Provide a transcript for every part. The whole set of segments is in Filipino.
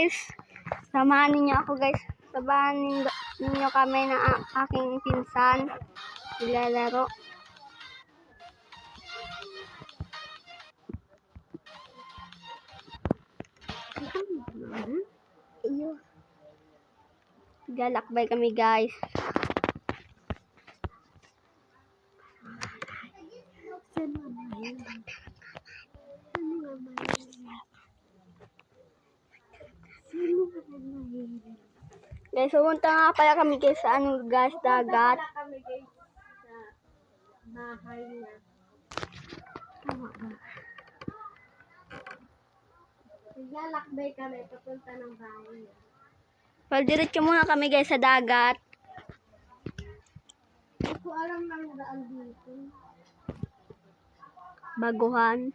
guys. Samahan ninyo ako guys. Samahan ninyo kami ng aking pinsan. Nilalaro. Galakbay kami guys. Guys, pumunta nga pala kami guys sa guys, dagat. Kami guys sa bahay niya. Naglalakbay kami papunta ng bahay niya. Well, diretso muna kami guys sa dagat. Hindi ko alam ng daan dito. Baguhan.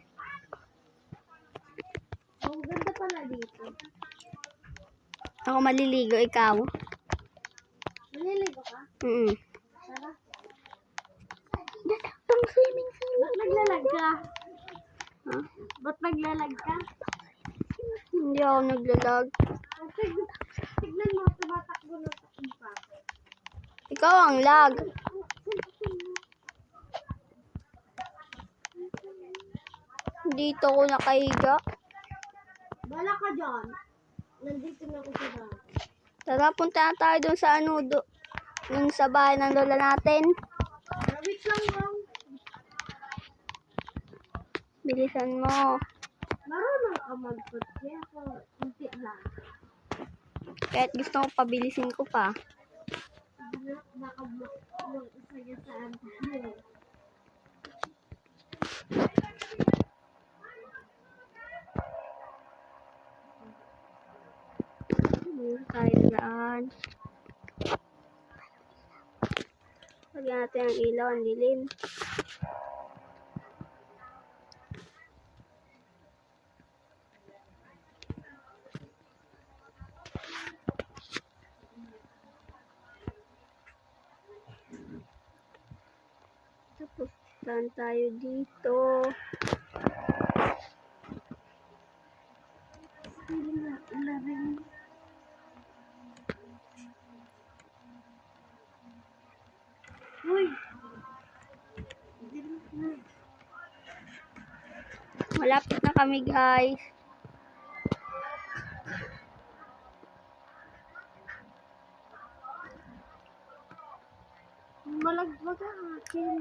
Ang ganda pala dito. Ako maliligo, ikaw. Maliligo ka? Tara. Itong swimming Ba't naglalag ka? Huh? Ba't naglalag ka? Hindi ako naglalag. Tignan mo, tumatakbo na sa ipa. Ikaw ang lag. Dito ko nakahiga. Bala ka dyan. Nandito na ako sa bahay. Tara, punta na tayo dun sa dun sa bahay ng lola natin. Wait lang lang. Bilisan mo. Marunong ka mag-putsi. Ako, hindi lang. Kahit gusto ko pabilisin ko pa. Baka mag-usaya sa akin. Tayo daan. Lagyan natin ang ilaw, ang dilim. Tapos, saan tayo dito? Uy! Malapit na kami guys. Malagwag ang akin.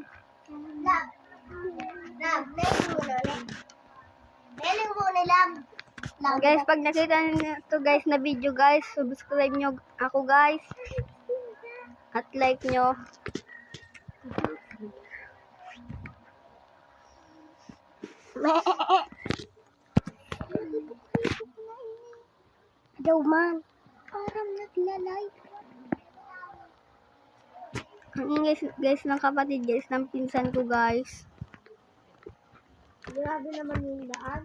Guys, pag nakita niyo to guys na video guys, subscribe nyo ako guys. At like nyo. Daw man. Parang nagla-like. Ang guys ng kapatid guys, ng pinsan ko guys. Grabe naman yung daan.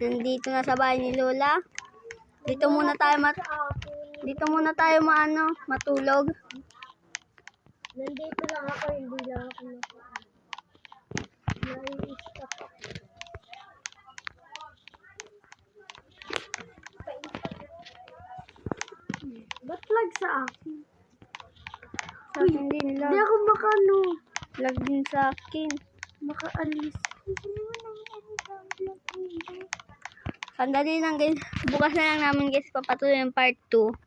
Nandito na sa bahay ni Lola. Dito muna tayo matulog. Nandito lang ako, hindi lang ako nakaan. Naiis ka pa. Ba't lag sa akin? Sa akin din Hindi lag. ako makano. Lag din sa akin. Makaalis. Sandali lang guys. Bukas na lang namin guys papatuloy yung part 2.